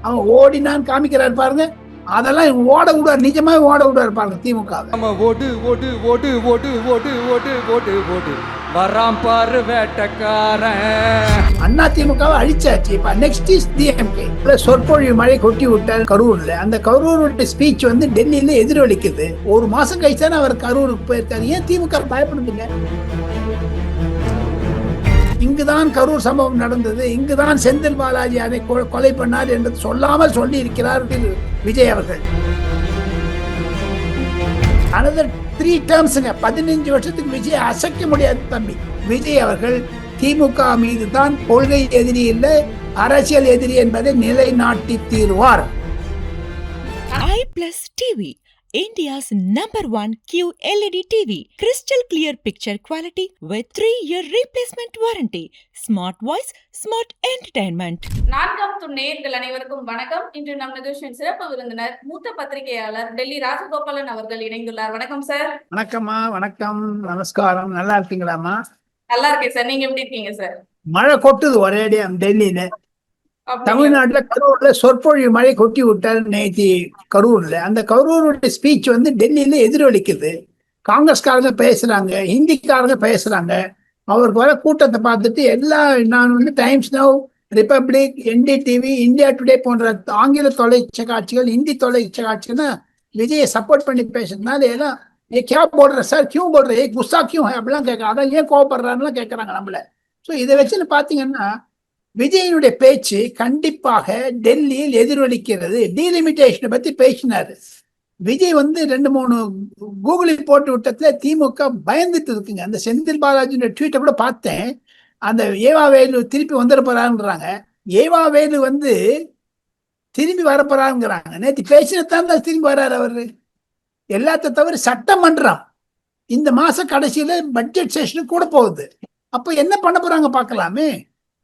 அவன் ஓடினான்னு காமிக்கிறாரு பாருங்க. அதெல்லாம் இவங்க ஓட விடுவார், நிஜமாவே ஓட விடுவார் பாருங்க திமுக. நம்ம ஓடு ஓடு ஓடு ஓடு ஓடு ஓடு ஓடு ஓடு வராம் பாரு வேட்டக்காரன். அண்ணா திமுகவை அழிச்சாச்சு. இப்ப நெக்ஸ்ட் இஸ் டிஎம்கே. சொற்பொழிவு மழை கொட்டி விட்டார் கரூர்ல. அந்த கரூருடைய ஸ்பீச் வந்து டெல்லியில எதிரொலிக்குது. ஒரு மாசம் கழிச்சானே அவர் கரூருக்கு போயிருக்காரு. ஏன் திமுக பயப்படுதுங்க? இங்குதான் கரூர் சம்பவம் நடந்தது, இங்குதான் செந்தில் பாலாஜி அதை கொலை பண்ணார் என்று சொல்லாமல் சொல்லி இருக்கிறார் விஜய் அவர்கள். அனதர் 3 டேர்ம்ஸ்ங்க, 15 வருஷத்துக்கு விஜய் அசைக்க முடியாது தம்பி. விஜய் அவர்கள் திமுக மீது தான் கொள்கை எதிரி இல்லை, அரசியல் எதிரி என்பதை நிலைநாட்டி தீர்வார். iPlus TV, India's #1 QLED TV. Crystal clear picture quality with 3-year replacement warranty. Smart voice, smart entertainment. நான்காம் நேயர்கள் அனைவருக்கும் வணக்கம். இன்று நம் நிகழ்ச்சியின் சிறப்பு விருந்தினர் மூத்த பத்திரிகையாளர் டெல்லி ராஜகோபாலன் அவர்கள் இணைந்துள்ளார். வணக்கம் சார். வணக்கம்மா. வணக்கம், நமஸ்காரம். நல்லா இருக்கீங்களாமா? நல்லா இருக்கேன் சார். நீங்க எப்படி இருக்கீங்க சார்? மழை கொட்டுது ஒரேடியா டெல்லியில. தமிழ்நாட்டுல கரூர்ல சொற்பொழிவு மழை கொட்டி விட்டார் நேற்று கரூர்ல. அந்த கரூருடைய ஸ்பீச் வந்து டெல்லியில எதிரொலிக்குது. காங்கிரஸ்காரங்க பேசுறாங்க, ஹிந்திக்காரங்க பேசுறாங்க. அவருக்கு வர கூட்டத்தை பார்த்துட்டு நான் வந்து times now, republic, NDTV, India today போன்ற ஆங்கில தொலைக்காட்சிகள், இந்தி தொலைக்காட்சிகள் விஜயை சப்போர்ட் பண்ணி பேசுறதுனால எல்லாம் கே போடுற சார், கியூ போடுற, குஸ்ஸா கியூ அப்படிலாம் கேட்கறாங்க. அதான் ஏன் கோவப்படுறாருலாம் கேட்கறாங்க நம்மள. ஸோ இதை வச்சுன்னு பாத்தீங்கன்னா விஜயனுடைய பேச்சு கண்டிப்பாக டெல்லியில் எதிரொலிக்கிறது. டீலிமிட்டேஷனை பத்தி பேசினாரு விஜய். வந்து 2-3 கூகுளில் போட்டு விட்டத்துல திமுக பயந்துட்டு இருக்குங்க. அந்த செந்தில் பாலாஜியோட ட்வீட்டை கூட பார்த்தேன். அந்த ஏவா வேலு திருப்பி வந்துட போறாங்கிறாங்க. ஏவா வேலு வந்து திரும்பி வரப்போறாங்கிறாங்க. நேற்று பேசினத்தான் தான் திரும்பி வர்றாரு அவரு. எல்லாத்த தவிர சட்டமன்றம் இந்த மாச கடைசியில பட்ஜெட் செஷன் கூட போகுது. அப்ப என்ன பண்ண போறாங்க பார்க்கலாமே.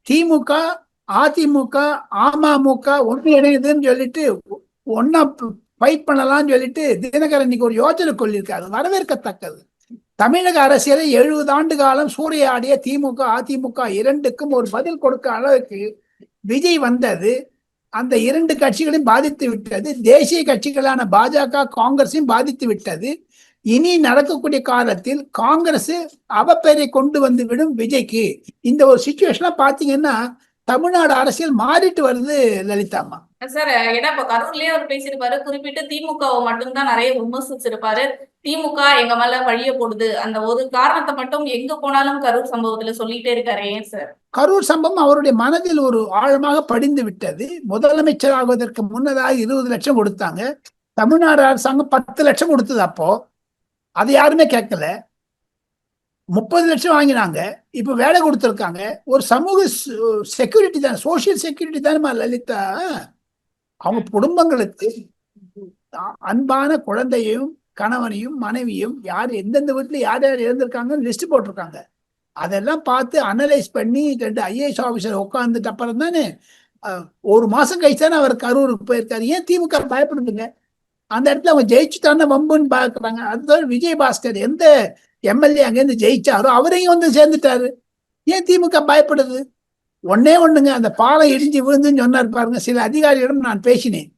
திமுக, அதிமுக, அமமுக ஒன்று இணையுதுன்னு சொல்லிட்டு ஒன்னா ஃபைட் பண்ணலாம்னு சொல்லிட்டு தினகரன் இன்னைக்கு ஒரு யோசனை கொள்ளியிருக்காரு. வரவேற்கத்தக்கது. தமிழக அரசியலை 70 ஆண்டு காலம் சூறையாடிய திமுக, அதிமுக இரண்டுக்கும் ஒரு பதில் கொடுக்க அளவுக்கு விஜய் வந்தது அந்த 2 கட்சிகளையும் பாதித்து விட்டது. தேசிய கட்சிகளான பாஜக, காங்கிரஸையும் பாதித்து விட்டது. இனி நடக்கக்கூடிய காலத்தில் காங்கிரஸ் அவப்பெயரை கொண்டு வந்து விடும் விஜய்க்கு. இந்த ஒரு சிச்சுவேஷனா பாத்தீங்கன்னா தமிழ்நாடு அரசியல் மாறிட்டு வருது லலிதாமா. சார், ஏன்னா இப்ப கரூர்லயே அவர் பேசியிருப்பாரு. குறிப்பிட்டு திமுகவை மட்டும்தான் நிறைய விமர்சிச்சிருப்பாரு. திமுக எங்க மேல வழிய போடுது, அந்த ஒரு காரணத்தை மட்டும் எங்க போனாலும் கரூர் சம்பவத்துல சொல்லிட்டே இருக்காரு. ஏன் சார்? கரூர் சம்பவம் அவருடைய மனதில் ஒரு ஆழமாக படிந்து விட்டது. முதலமைச்சர் ஆகுவதற்கு முன்னதாக 20 லட்சம் கொடுத்தாங்க. தமிழ்நாடு அரசாங்கம் 10 லட்சம் கொடுத்தது. அப்போ அது யாருமே கேட்கல. 30 லட்சம் வாங்கினாங்க. இப்ப வேலை கொடுத்துருக்காங்க. ஒரு சமூக செக்யூரிட்டி தானே, சோசியல் செக்யூரிட்டி தானே லலிதா. அவங்க குடும்பங்களுக்கு அன்பான குழந்தையும் கணவனையும் மனைவியும் யார் எந்தெந்த வீட்டுல யார் யார் இறந்திருக்காங்கன்னு லிஸ்ட் போட்டிருக்காங்க. அதெல்லாம் பார்த்து அனலைஸ் பண்ணி 2 ஐஏஎஸ் ஆபீசர் உட்காந்துட்டு அப்புறம் தானே ஒரு மாசம் கழிச்சானே அவர் கரூருக்கு போயிருக்காரு. ஏன் திமுக பயப்படுதுங்க? அந்த இடத்துல அவங்க ஜெயிச்சுட்டான வம்புன்னு பாக்குறாங்க. அதுதான் விஜயபாஸ்கர் எந்த எம்எல்ஏ அங்கேருந்து ஜெயிச்சாரோ அவரையும் வந்து சேர்ந்துட்டாரு. ஏன் திமுக பயப்படுது? ஒண்ணுங்க, அந்த பாலம் இடிஞ்சு விழுந்துன்னு சொன்னார் பாருங்க. சில அதிகாரிகளிடம் நான் பேசினேன்.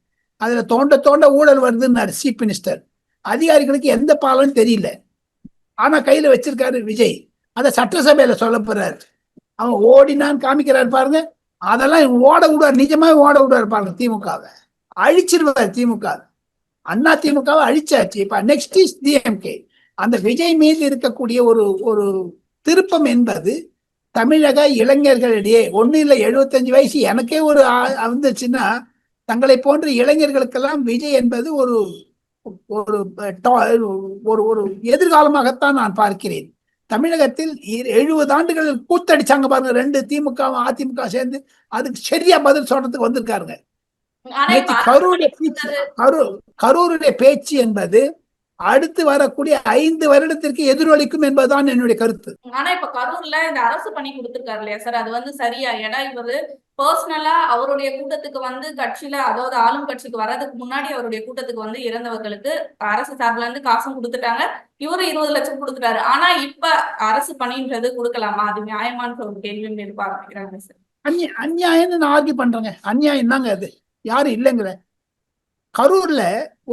அதுல தோண்ட ஊழல் வருதுன்னாரு சீஃப் மினிஸ்டர். அதிகாரிகளுக்கு எந்த பாலம்னு தெரியல, ஆனா கையில வச்சிருக்காரு விஜய். அதை சட்டசபையில சொல்ல போறாரு. அவன் ஓடினான்னு காமிக்கிறாரு பாருங்க. அதெல்லாம் இவங்க ஓட விடுவார், நிஜமாவே ஓட விடுவார் பாருங்க. திமுகவை அழிச்சிருவார். திமுக அண்ணா திமுகவை அழிச்சாச்சு. இப்ப நெக்ஸ்ட் இஸ் டிஎம்கே. அந்த விஜய் மீது இருக்கக்கூடிய ஒரு திருப்பம் என்பது தமிழக இளைஞர்களிடையே ஒன்னும் இல்லை, 75 வயசு எனக்கே ஒரு வந்துச்சுன்னா தங்களை போன்ற இளைஞர்களுக்கெல்லாம் விஜய் என்பது ஒரு ஒரு எதிர்காலமாகத்தான் நான் பார்க்கிறேன். தமிழகத்தில் 70 ஆண்டுகள் கூத்தடிச்சாங்க பாருங்க 2 திமுக அதிமுக சேர்ந்து. அதுக்கு சரியா பதில் சொல்றதுக்கு வந்திருக்காருங்க. கரூருடைய பேச்சு என்பது அடுத்து வரக்கூடிய 5 வருடத்திற்கு எதிரொலிக்கும் என்பதுதான் என்னுடைய கருத்து. ஆனா இப்ப கரூர்ல இந்த அரசு பண்ணி கொடுத்திருக்காரு இல்லையா சார், அது வந்து சரியா? ஏன்னா இவரு பர்சனலா அவருடைய கூட்டத்துக்கு வந்து கட்சியில, அதாவது ஆளும் கட்சிக்கு வர்றதுக்கு முன்னாடி அவருடைய கூட்டத்துக்கு வந்து இறந்தவர்களுக்கு அரசு சார்பில இருந்து காசும் கொடுத்துட்டாங்க. இவரு 20 லட்சம் கொடுத்துட்டாரு. ஆனா இப்ப அரசு பணின்றது கொடுக்கலாமா? அது நியாயமான ஒரு கேள்வி எதிர்பார்க்கிறாங்க சார். அநியாயம்னு நான் ஆர்கியூ பண்றேங்க. அநியாயம் தாங்க அது. யாரும் இல்லைங்கிற. கரூர்ல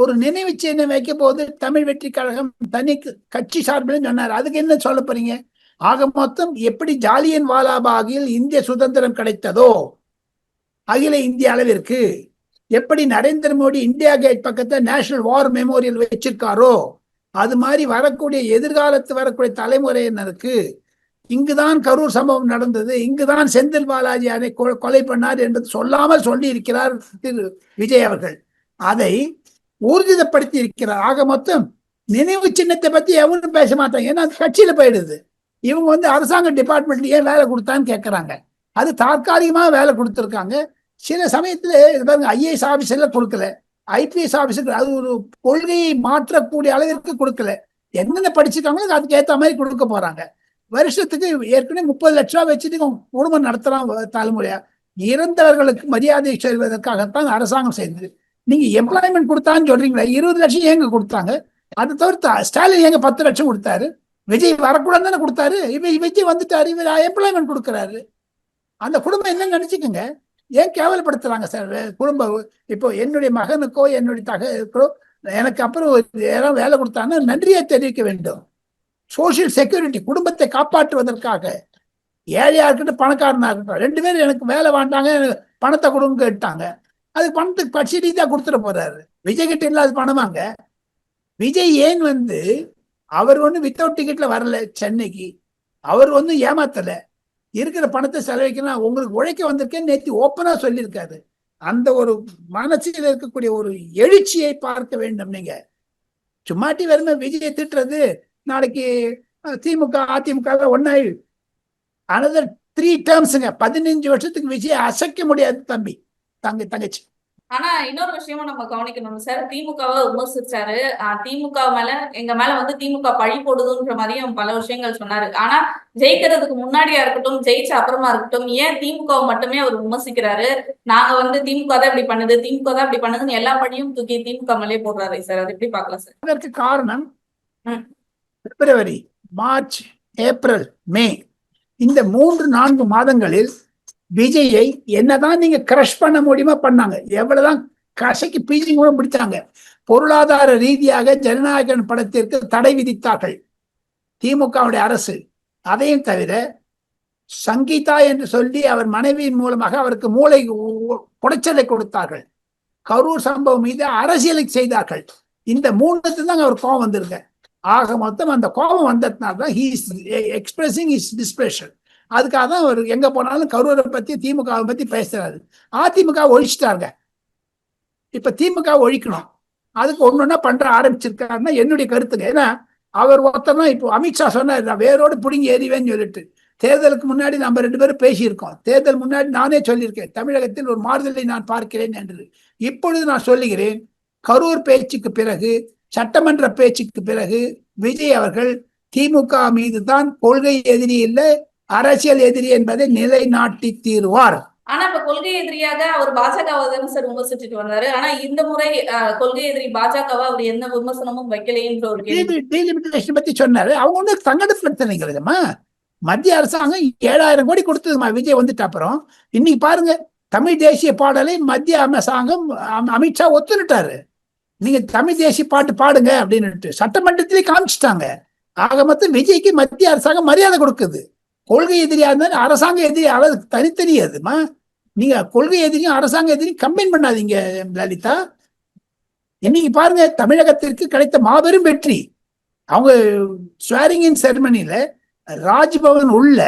ஒரு நினைவு சின்னம் வைக்க போது தமிழ் வெற்றி கழகம் தனி கட்சி சார்பில் சொன்னார். அதுக்கு என்ன சொல்ல போறீங்க? ஆக மொத்தம் எப்படி ஜாலியன் வாலாபாகில் இந்திய சுதந்திரம் கிடைத்ததோ அகில இந்திய அளவிற்கு, எப்படி நரேந்திர மோடி இந்தியா கேட் பக்கத்துல நேஷனல் வார் மெமோரியல் வச்சிருக்காரோ, அது மாதிரி வரக்கூடிய எதிர்காலத்து வரக்கூடிய தலைமுறையினருக்கு இங்குதான் கரூர் சம்பவம் நடந்தது, இங்குதான் செந்தில் பாலாஜி கொலை பண்ணார் என்பது சொல்லாமல் சொல்லி இருக்கிறார் திரு விஜய் அவர்கள். அதை ஊர்ஜிதப்படுத்தி இருக்கிறார். ஆக மொத்தம் நினைவு சின்னத்தை பத்தி எவனும் பேச மாட்டாங்க. ஏன்னா அது கட்சியில போயிடுது. இவங்க அரசாங்க டிபார்ட்மெண்ட்ல ஏன் வேலை கொடுத்தான்னு கேட்கறாங்க. அது தற்காலிகமா வேலை கொடுத்துருக்காங்க. சில சமயத்துல பாருங்க, ஐஏஎஸ் ஆபீசர்ல கொடுக்கல, ஐபிஎஸ் ஆபீசருக்கு அது ஒரு கொள்கையை மாற்றக்கூடிய அளவிற்கு கொடுக்கல. என்னென்ன படிச்சிருக்காங்களோ அதுக்கு ஏற்ற மாதிரி கொடுக்க போறாங்க. வருஷத்துக்கு ஏற்கனவே 30 லட்சம் ரூபாய் வச்சுட்டு குடும்பம் நடத்தலாம். தலைமுறையா இறந்தவர்களுக்கு மரியாதை செய்வதற்காகத்தான் அரசாங்கம் செய்தது. நீங்க எம்ப்ளாய்மெண்ட் கொடுத்தான்னு சொல்றீங்களா? 20 லட்சம் ஏங்க கொடுத்தாங்க? அது தவிர்த்து ஸ்டாலின் ஏங்க 10 லட்சம் கொடுத்தாரு? விஜய் வரக்கூடாது தானே கொடுத்தாரு. விஜய் வந்துட்டாரு, இவர் எம்ப்ளாய்மெண்ட் கொடுக்குறாரு. அந்த குடும்பம் என்ன நினைச்சுக்கோங்க. ஏன் கேவலப்படுத்துறாங்க சார் குடும்பம்? இப்போ என்னுடைய மகனுக்கோ என்னுடைய தகவலுக்கோ எனக்கு அப்புறம் யாராவது வேலை கொடுத்தாங்கன்னா நன்றியை தெரிவிக்க வேண்டும். சோசியல் செக்யூரிட்டி, குடும்பத்தை காப்பாற்றுவதற்காக. ஏழையா இருக்கட்டும் பணக்காரனா இருக்கட்டும், 2 பேரும் எனக்கு வேலை வேண்டாங்க, எனக்கு பணத்தை கொடுங்க கேட்டாங்க. அது பணத்துக்கு கட்சி ரீதியா கொடுத்துட போறாரு. விஜய் கிட்ட இல்லாத பணமாங்க. விஜய் ஏன் அவர் வித்தவுட் டிக்கெட்ல வரல சென்னைக்கு. அவர் ஏமாத்தல. இருக்கிற பணத்தை செலவழிக்கணும், உங்களுக்கு உழைக்க வந்திருக்கேன்னு நேற்று ஓப்பனா சொல்லியிருக்காரு. அந்த ஒரு மனசில் இருக்கக்கூடிய ஒரு எழுச்சியை பார்க்க வேண்டும். நீங்க சும்மாட்டி வெறுமை விஜயை திட்டுறது, நாளைக்கு திமுக அதிமுக ஒன்னாயி அனதர் 3 டேர்ம்ஸுங்க. 15 வருஷத்துக்கு விஜயை அசைக்க முடியாது தம்பி, தங்கச்சி. ஆனா இன்னொரு விஷயமும் நம்ம கவனிக்கணும் சார். திமுகவை விமர்சிச்சாரு. திமுக மேல எங்க மேல திமுக பழி போடுதுன்ற மாதிரியும் பல விஷயங்கள் சொன்னாரு. ஆனா ஜெயிக்கிறதுக்கு முன்னாடியா இருக்கட்டும், ஜெயிச்ச அப்புறமா இருக்கட்டும், ஏன் திமுகவை மட்டுமே அவர் விமர்சிக்கிறாரு? நாங்க திமுக தான் இப்படி பண்ணுது, திமுக தான் இப்படி பண்ணுதுன்னு எல்லா பழியும் தூக்கி திமுக மேலே போடுறாரு சார். அது எப்படி பார்க்கலாம் சார்? அதற்கு காரணம் பிப்ரவரி, மார்ச், ஏப்ரல், மே இந்த 3-4 மாதங்களில் விஜயை என்னதான் நீங்க கிரஷ் பண்ண முடியுமா பண்ணாங்க. எவ்வளவுதான் கசைக்கு பீச்சிங் கூட பிடிச்சாங்க. பொருளாதார ரீதியாக ஜனநாயகன் படத்திற்கு தடை விதித்தார்கள் திமுகவுடைய அரசு. அதையும் தவிர சங்கீதா என்று சொல்லி அவர் மனைவியின் மூலமாக அவருக்கு மூளை குடைச்சலை கொடுத்தார்கள். கரூர் சம்பவம் மீது அரசியலை செய்தார்கள். இந்த 3 தான் அவர் கோபம் வந்திருக்க. ஆக மொத்தம் அந்த கோபம் வந்ததுனால தான் he is expressing his displeasure. அதுக்காக தான் அவர் எங்க போனாலும் கரூரை பத்தி திமுகவை பத்தி பேசுறாரு. அதிமுக ஒழிச்சிட்டாங்க, இப்ப திமுக ஒழிக்கணும். அதுக்கு ஒன்னொன்னா பண்ற ஆரம்பிச்சிருக்காருன்னா என்னுடைய கருத்துங்க. ஏன்னா அவர் ஒருத்தர் இப்போ அமித்ஷா சொன்னார், நான் வேரோடு பிடுங்கி எறிவேன்னு சொல்லிட்டு. தேர்தலுக்கு முன்னாடி நம்ம 2 பேரும் பேசியிருக்கோம். தேர்தல் முன்னாடி நானே சொல்லியிருக்கேன், தமிழகத்தில் ஒரு மாறுதலை நான் பார்க்கிறேன் என்று. இப்பொழுது நான் சொல்லுகிறேன், கரூர் பேச்சுக்கு பிறகு, சட்டமன்ற பேச்சுக்கு பிறகு விஜய் அவர்கள் திமுக மீது தான் கொள்கை எதிரி இல்லை, அரசியல் எதிரி என்பதை நிலைநாட்டி தீர்வார். ஆனா இப்ப கொள்கை எதிரியாக அவர் பாஜகவை தானே சார் விமர்சிச்சுட்டு வந்தாரு. ஆனா இந்த முறை கொள்கை எதிரி பாஜகவை அவர் எந்த விமர்சனமும் வைக்கலைன்ற ஒரு டீலிமிட்டேஷன் பத்தி சொன்னாரு. அவங்க சங்கடப்படுத்தினீங்களா? மத்திய அரசாங்கம் 7000 கோடி கொடுத்ததுமா விஜய் வந்துட்டு அப்புறம். இன்னைக்கு பாருங்க, தமிழ் தேசிய பாடலை மத்திய அரசாங்கம் அமித்ஷா ஒத்துட்டாரு. நீங்க தமிழ் தேசிய பாட்டு பாடுங்க அப்படின்னு சட்டமன்றத்திலே காமிச்சிட்டாங்க. ஆக மொத்தம் விஜய்க்கு மத்திய அரசாங்கம் மரியாதை கொடுக்குது. கொள்கை எதிரியா இருந்தாலும் அரசாங்க எதிரி அளவு தனித்தனியாதுமா. நீங்க கொள்கை எதிரியும் அரசாங்க எதிரியும் கம்பைன் பண்ணாதீங்க லலிதா. இன்னைக்கு பாருங்க, தமிழகத்திற்கு கிடைத்த மாபெரும் வெற்றி. அவங்க ஸ்வேரிங் இன் செரமனில ராஜ்பவன் உள்ள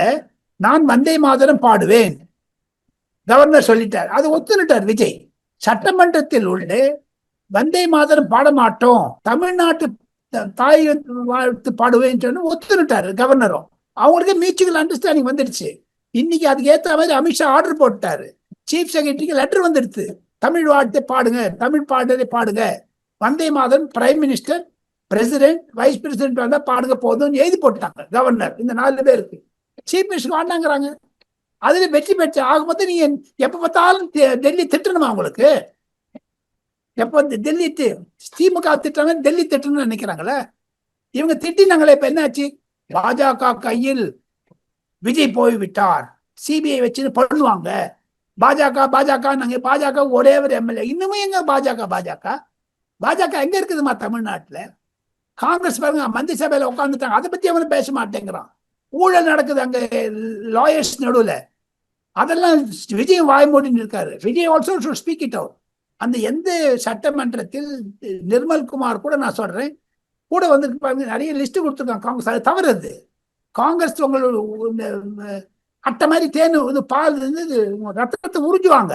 நான் வந்தே மாதரம் பாடுவேன் கவர்னர் சொல்லிட்டார். அது ஒத்துனுட்டார் விஜய். சட்டமன்றத்தில் உள்ள வந்தே மாதரம் பாட மாட்டோம், தமிழ்நாட்டு தாய் வாழ்த்து பாடுவேன் சொன்னு ஒத்துனுட்டாரு கவர்னரும். அவங்களுக்கு மியூச்சுவல் அண்டர்ஸ்டாண்டிங் வந்துடுச்சு. இன்னைக்கு அதுக்கு ஏற்ற மாதிரி அமித்ஷா ஆர்டர் போட்டாரு. சீஃப் செக்ரட்டரிக்கு லெட்டர் வந்துடுச்சு, தமிழ் வாழ்த்தை பாடுங்க, தமிழ் பாடலை பாடுங்க, Vande Mataram prime minister, president, vice president வந்தா பாடுங்க போதும் எழுதி போட்டாங்க கவர்னர். இந்த 4 பேருக்கு சீஃப் மினிஸ்டர் வாண்டாங்கிறாங்க. அதுல வெற்றி பெற்ற. ஆக மொத்தம் நீங்க எப்ப பார்த்தாலும் டெல்லி திட்டணுமா? உங்களுக்கு எப்ப டெல்லி திமுக திட்டாங்க, டெல்லி திட்டணும்னு நினைக்கிறாங்களே. இவங்க திட்டினாங்களே, இப்ப என்னாச்சு? பாஜக கையில் விஜய் போய்விட்டார், சிபிஐ வச்சு பண்ணுவாங்க, பாஜக நாங்க பாஜக ஒரே ஒரு எம்எல்ஏ. இன்னுமே எங்க பாஜக எங்க இருக்குதுமா தமிழ்நாட்டுல? காங்கிரஸ் பாருங்க மந்திரி சபையில உட்காந்துட்டாங்க, அதை பத்தி அவனும் பேச மாட்டேங்கிறான். ஊழல் நடக்குது அங்க லாயர்ஸ் நடுவுல, அதெல்லாம் விஜய் வாய் மூடின்னு இருக்காரு. Vijay also should speak it out. அந்த எந்த சட்டமன்றத்தில் நிர்மல் குமார் கூட நான் சொல்றேன் கூட வந்து நிறைய லிஸ்ட் கொடுத்துருக்காங்க காங்கிரஸ். அது தவறு. அது காங்கிரஸ் உங்களோட அட்டை மாதிரி தேன் பால் ரத்தத்தை உறிஞ்சுவாங்க.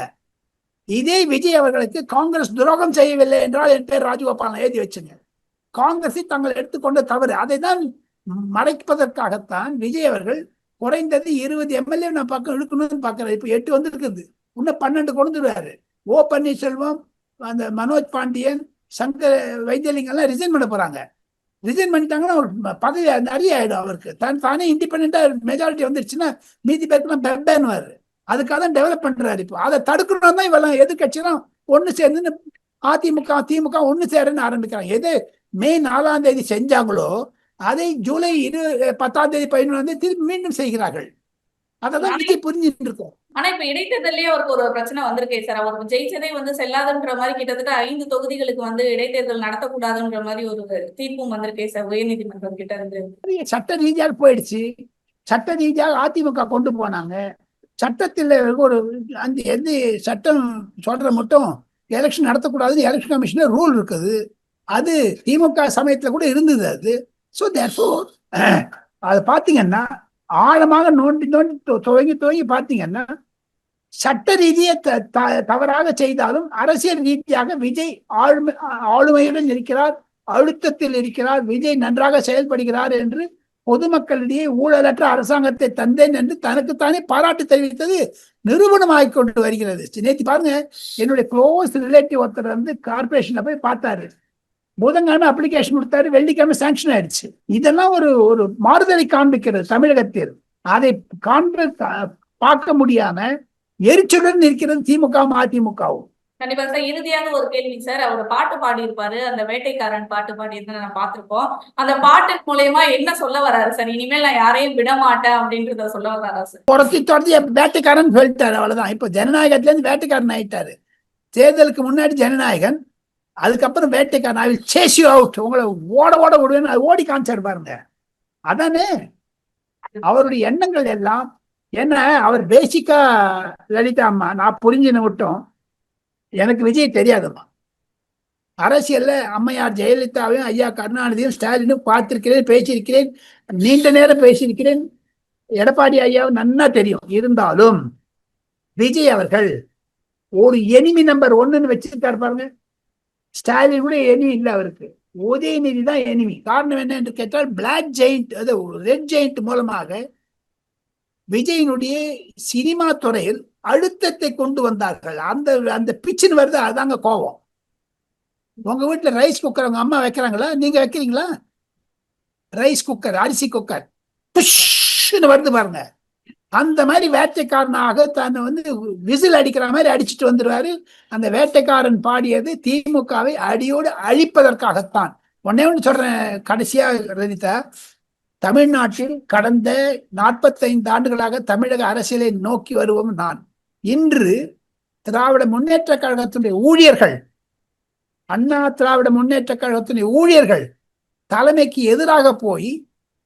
இதே விஜய் அவர்களுக்கு காங்கிரஸ் துரோகம் செய்யவில்லை என்றால் என் பேர் ராஜகோபால் எழுதி வச்சுங்க. காங்கிரஸை தாங்கள் எடுத்துக்கொண்ட தவறு, அதை தான் மறைப்பதற்காகத்தான் விஜய் அவர்கள் குறைந்தது 20 எம்எல்ஏ நான் பக்கம் இழுக்கணும்னு பாக்குறேன். இப்ப 8 வந்து இருக்குது, இன்னும் 12 கொண்டுருவாரு. ஓ பன்னீர்செல்வம், அந்த மனோஜ் பாண்டியன், சங்கர் வைத்தியலிங்கம் எல்லாம் ரிசைன் பண்ண போறாங்க. ரிசைன் பண்ணிட்டாங்கன்னா ஒரு பதவி நிறைய ஆயிடும் அவருக்கு. தானே இண்டிபெண்டா மெஜாரிட்டி வந்துருச்சுன்னா மீதி பேருக்குலாம் பெப்பேன்னுவாரு. அதுக்காக தான் டெவலப் பண்றாரு. இப்போ அதை தடுக்கணும் தான் இவெல்லாம் எதிர்கட்சியெல்லாம் ஒண்ணு சேர்ந்து அதிமுக திமுக ஒண்ணு சேரன்னு ஆரம்பிக்கிறாங்க. எது மே 4ஆம் தேதி செஞ்சாங்களோ அதை ஜூலை 10ஆம் தேதி 11ஆம் தேதி திருப்பி மீண்டும் செய்கிறார்கள். அதெல்லாம் விஜய் புரிஞ்சுட்டு இருக்கோம். ஆனா இப்ப இடைத்தேர்தலே அவருக்கு ஒரு பிரச்சனை வந்திருக்கே சார். அவர் ஜெயிச்சதே வந்து செல்லாதுன்ற மாதிரி கிட்டத்தட்ட 5 தொகுதிகளுக்கு வந்து இடைத்தேர்தல் நடத்தக்கூடாதுன்ற மாதிரி ஒரு தீர்ப்பும் வந்திருக்கே சார் உயர்நீதிமன்றம் கிட்ட இருந்து. சட்ட ரீதியாக போயிடுச்சு. சட்ட ரீதியாக அதிமுக கொண்டு போனாங்க. சட்டத்தில் ஒரு அந்த எந்த சட்டம் சொல்ற மட்டும் எலெக்ஷன் நடத்தக்கூடாதுன்னு எலெக்ஷன் கமிஷன்ல ரூல் இருக்குது. அது திமுக சமயத்துல கூட இருந்தது அது. ஸோ தேர்ஃபோர் அதை பார்த்தீங்கன்னா ஆழமாக நோண்டி துவங்கி பார்த்தீங்கன்னா சட்ட ரீதியை தவறாக செய்தாலும் அரசியல் ரீதியாக விஜய் ஆளுமையுடன் இருக்கிறார், அழுத்தத்தில் இருக்கிறார், விஜய் நன்றாக செயல்படுகிறார் என்று பொதுமக்களிடையே ஊழலற்ற அரசாங்கத்தை தந்தேன் என்று தனக்குத்தானே பாராட்டு தெரிவித்தது நிரூபணமாகிக் கொண்டு வருகிறது. நேற்று பாருங்க, என்னுடைய க்ளோஸ் ரிலேட்டிவ் ஒருத்தர் வந்து கார்பரேஷன்ல போய் பார்த்தாரு. புதன்கிழமை அப்ளிகேஷன் கொடுத்தாரு, வெள்ளிக்கிழமை சாங்ஷன் ஆயிடுச்சு. இதெல்லாம் ஒரு மாறுதலை காண்பிக்கிறது தமிழகத்தில். அதை பார்க்க முடியாம எரிச்சலுடன் இருக்கிறது திமுகவும் அதிமுகவும். கண்டிப்பா சார். இறுதியாக ஒரு கேள்வி சார். அவர் பாட்டு பாடி இருப்பாரு, அந்த வேட்டைக்காரன் பாட்டு பாடி இருந்து நான் பார்த்திருக்கோம். அந்த பாட்டு மூலயமா என்ன சொல்ல வராரு சார்? இனிமேல் நான் யாரையும் விட மாட்டேன் அப்படின்றத சொல்ல வராரா சார்? தொடர்ந்து வேட்டைக்காரன் சொல்லிட்டாரு, அவ்வளவுதான். இப்ப ஜனநாயகத்துல இருந்து வேட்டைக்காரன் ஆயிட்டாரு. தேர்தலுக்கு முன்னாடி ஜனநாயகன், அதுக்கப்புறம் Vettaikaran. I will chase you out, உங்களை ஓட விடுவேன்னு ஓடி காமிச்சாரு பாருங்க. அதானே அவருடைய எண்ணங்கள் எல்லாம். என்ன அவர் பேசிக்கா லலிதா அம்மா, நான் புரிஞ்சுன்னு விட்டோம், எனக்கு விஜய் தெரியாதுமா. அரசியல்ல அம்மையார் ஜெயலலிதாவையும் ஐயா கருணாநிதியும் ஸ்டாலினும் பார்த்திருக்கிறேன், பேசியிருக்கிறேன், நீண்ட நேரம் பேசியிருக்கிறேன். எடப்பாடி ஐயாவும் நன்னா தெரியும். இருந்தாலும் விஜய் அவர்கள் ஒரு எனிமி நம்பர் 1ன்னு வச்சிருக்காரு பாருங்க. ஸ்டாலின் கூட எனிமி இல்லை அவருக்கு, உதயநிதி தான் எனிமி. காரணம் என்ன என்று கேட்டால் பிளாக் ஜெயிண்ட், அது ரெட் ஜெயிண்ட் மூலமாக விஜயினுடைய சினிமா துறையில் அழுத்தத்தை கொண்டு வந்தார்கள். அந்த பிச்சுன்னு வருது, அதாங்க கோபம். உங்க வீட்டுல ரைஸ் குக்கர் உங்க அம்மா வைக்கிறாங்களா, நீங்க வைக்கிறீங்களா? ரைஸ் குக்கர், அரிசி குக்கர் புஷ்ன்னு வருது பாருங்க. அந்த மாதிரி வேட்டைக்காரனாக தன்னை வந்து விசில் அடிக்கிற மாதிரி அடிச்சுட்டு வந்துடுவாரு. அந்த வேட்டைக்காரன் பாடியது திமுகவை அடியோடு அழிப்பதற்காகத்தான். ஒன்னே ஒன்று சொல்றேன் கடைசியா ரனிதா, தமிழ்நாட்டில் கடந்த 45 ஆண்டுகளாக தமிழக அரசியலை நோக்கி வருவோம் நான். இன்று திராவிட முன்னேற்ற கழகத்தினுடைய ஊழியர்கள், அண்ணா திராவிட முன்னேற்ற கழகத்தினுடைய ஊழியர்கள் தலைமைக்கு எதிராக போய்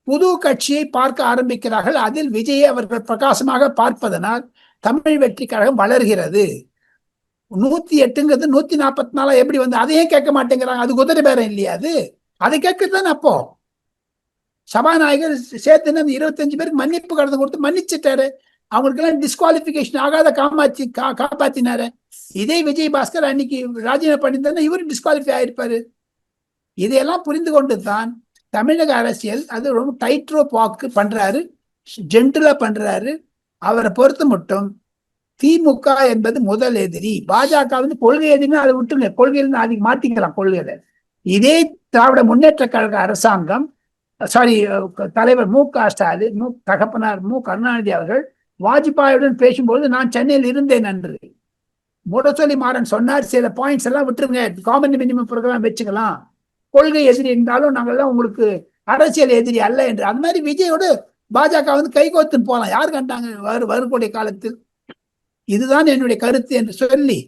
புது கட்சியை பார்க்க ஆரம்பிக்கிறார்கள். அதில் விஜயை அவர்கள் பிரகாசமாக பார்ப்பதனால் தமிழ் வெற்றி கழகம் வளர்கிறது. 108ங்கிறது 144 எப்படி வந்து அதையே கேட்க மாட்டேங்கிறாங்க. அது குதிரை பேரம் இல்லையா? அதை கேட்கறதுதானே. அப்போ சபாநாயகர் சேர்த்து 25 பேருக்கு மன்னிப்பு கடிதம் கொடுத்து மன்னிச்சுட்டாரு. அவங்களுக்கெல்லாம் டிஸ்குவாலிபிகேஷன் ஆகாத காப்பாத்தினாரு. இதே விஜய் பாஸ்கர் அன்னைக்கு ராஜினாமா பண்ணியிருந்தா இவரு டிஸ்குவாலிஃபை ஆயிருப்பாரு. இதையெல்லாம் புரிந்து கொண்டு தான் தமிழக அரசியல் அது ரொம்ப டைட் ரோப் வாக்கு பண்றாரு, ஜென்டலா பண்றாரு. அவரை பொறுத்த மட்டும் திமுக என்பது முதல் எதிரி, பாஜக வந்து கொள்கை எதிரின்னு அதை விட்டுங்க, கொள்கையில அதிக மாத்திக்கலாம் கொள்கையில. இதே திராவிட முன்னேற்ற கழக அரசாங்கம், தலைவர் மு.க.ஸ்டாலின், தகப்பனார் கருணாநிதி அவர்கள் வாஜ்பாயுடன் பேசும்போது நான் சென்னையில் இருந்தேன் என்று முரசொலி மாறன் சொன்னார். சில பாயிண்ட்ஸ் எல்லாம் விட்டுருங்க, காமன் மினிமம் ப்ரோக்ராம் வச்சுக்கலாம், கொள்கை எதிரி இருந்தாலும் நாங்கள்லாம் உங்களுக்கு அரசியல் எதிரி அல்ல என்று. அது மாதிரி விஜயோடு பாஜக வந்து கைகோத்துன்னு போகலாம். யார் கண்டாங்க வரக்கூடிய காலத்தில்? இதுதான் என்னுடைய கருத்து என்று சொல்லி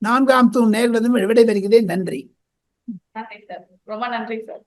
4ஆம் தூண் நேரிலிருந்து விடைபெறுகிறேன். நன்றி. நன்றி சார். ரொம்ப நன்றி சார்.